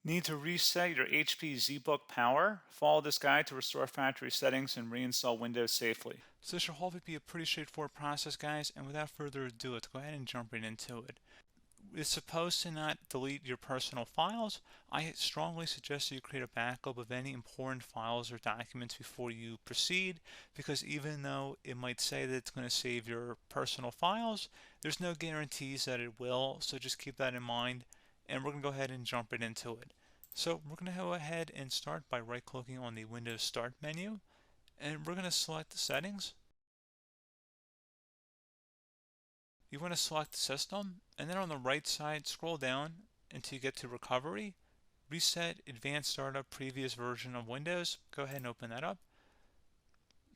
Need to reset your HP ZBook Power? Follow this guide to restore factory settings and reinstall Windows safely. So this should hopefully be a pretty straightforward process, guys, and without further ado, let's go ahead and jump right into it. It's supposed to not delete your personal files. I strongly suggest that you create a backup of any important files or documents before you proceed, because even though it might say that it's going to save your personal files, there's no guarantees that it will, so just keep that in mind, and we're going to go ahead and jump right into it. So we're going to go ahead and start by right-clicking on the Windows Start menu, and we're going to select the settings. You want to select System, and then on the right side, scroll down until you get to Recovery. Reset Advanced Startup Previous Version of Windows. Go ahead and open that up.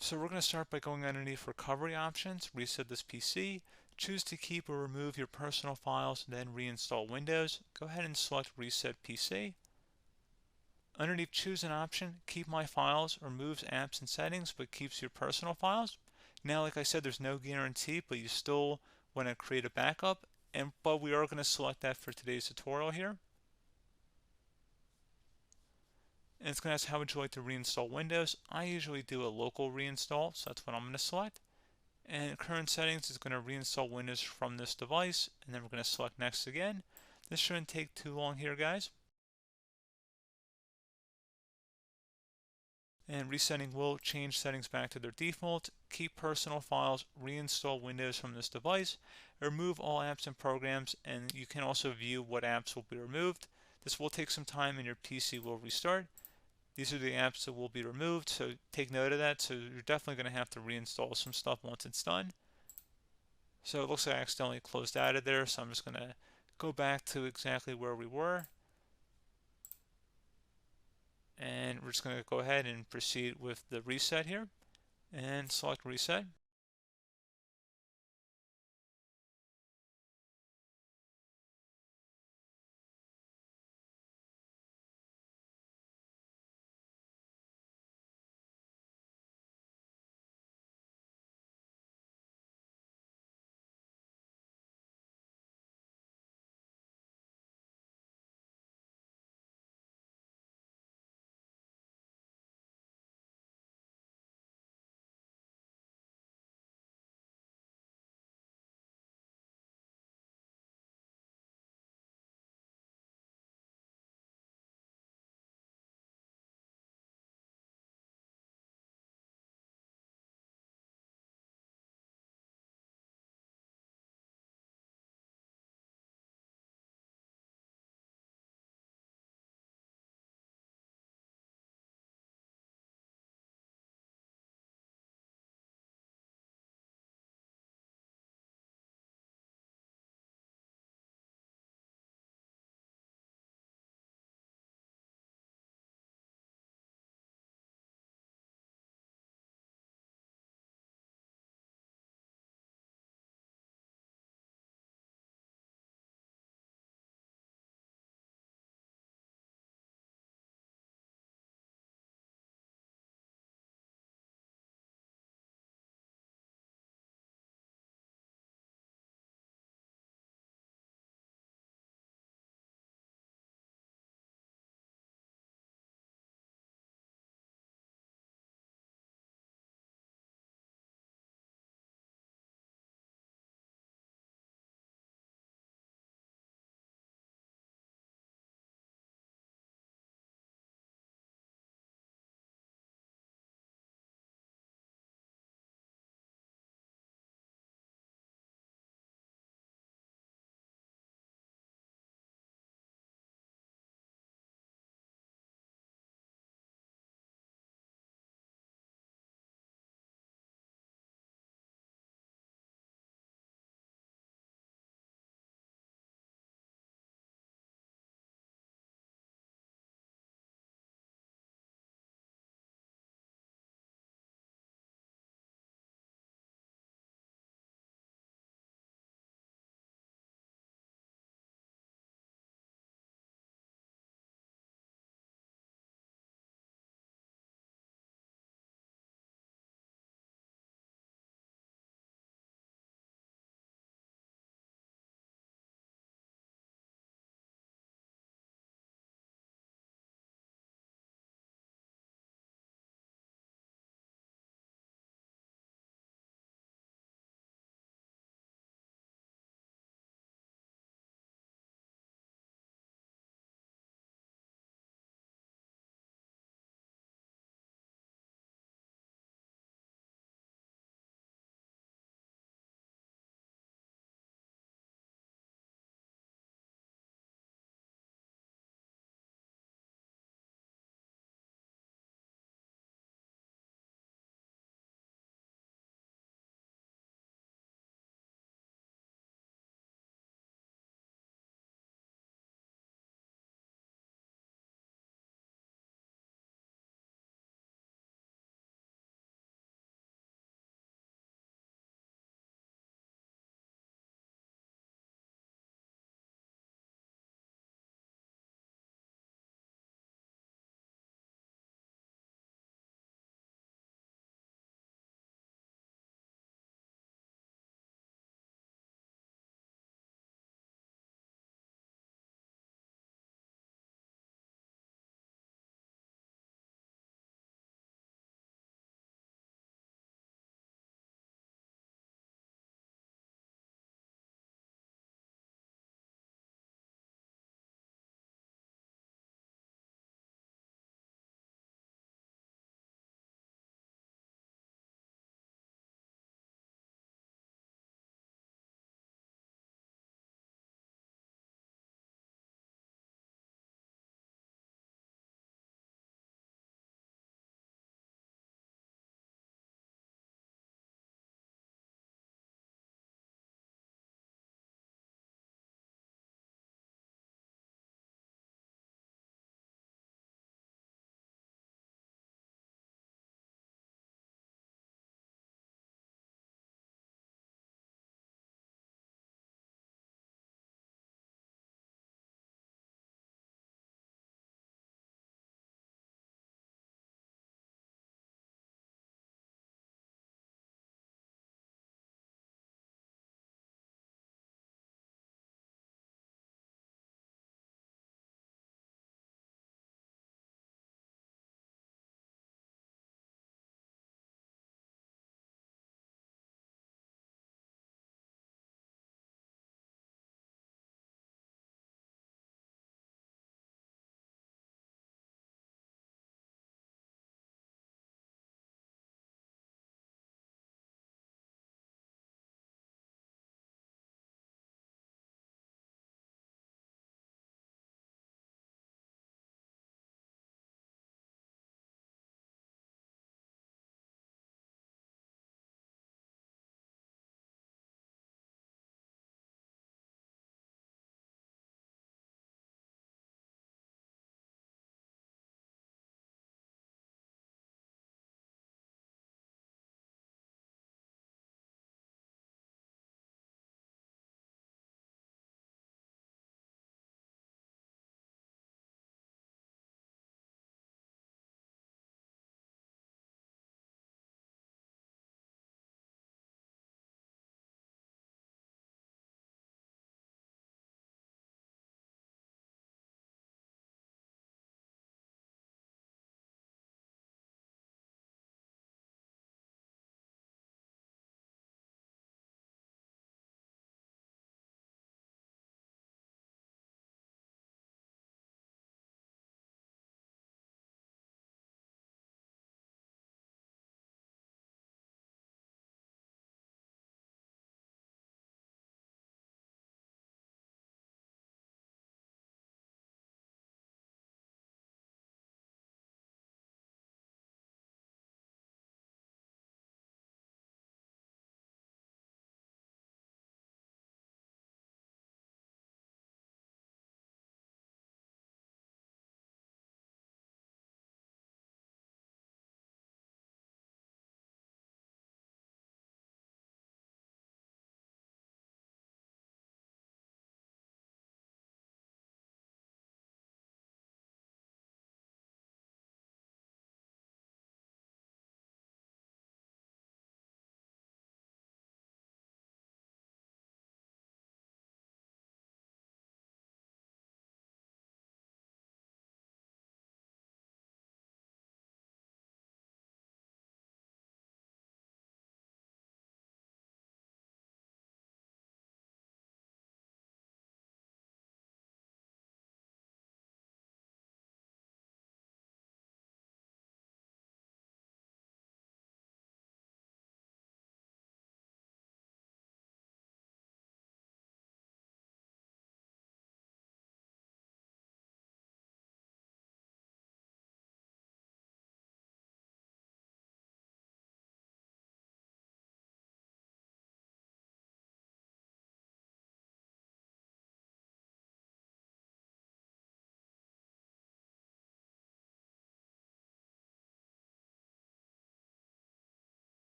So we're going to start by going underneath Recovery Options, reset this PC, choose to keep or remove your personal files, then reinstall Windows. Go ahead and select Reset PC. Underneath Choose an option, Keep My Files removes apps and settings but keeps your personal files. Now, like I said, there's no guarantee, but you still want to create a backup, but we are going to select that for today's tutorial here. And it's going to ask how would you like to reinstall Windows. I usually do a local reinstall, so that's what I'm going to select. And current settings is going to reinstall Windows from this device, and then we're going to select Next again. This shouldn't take too long here, guys. And resetting will change settings back to their default, keep personal files, reinstall Windows from this device, remove all apps and programs, and you can also view what apps will be removed. This will take some time and your PC will restart. These are the apps that will be removed, so take note of that. So you're definitely going to have to reinstall some stuff once it's done. So it looks like I accidentally closed out of there, so I'm just going to go back to exactly where we were. And we're just going to go ahead and proceed with the reset here and select reset.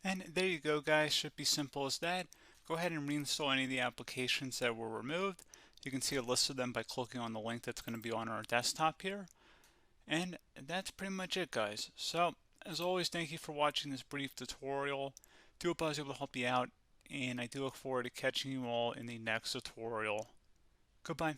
And there you go, guys. Should be simple as that. Go ahead and reinstall any of the applications that were removed. You can see a list of them by clicking on the link that's going to be on our desktop here. And that's pretty much it, guys. So, as always, thank you for watching this brief tutorial. Do hope I was able to help you out, and I do look forward to catching you all in the next tutorial. Goodbye.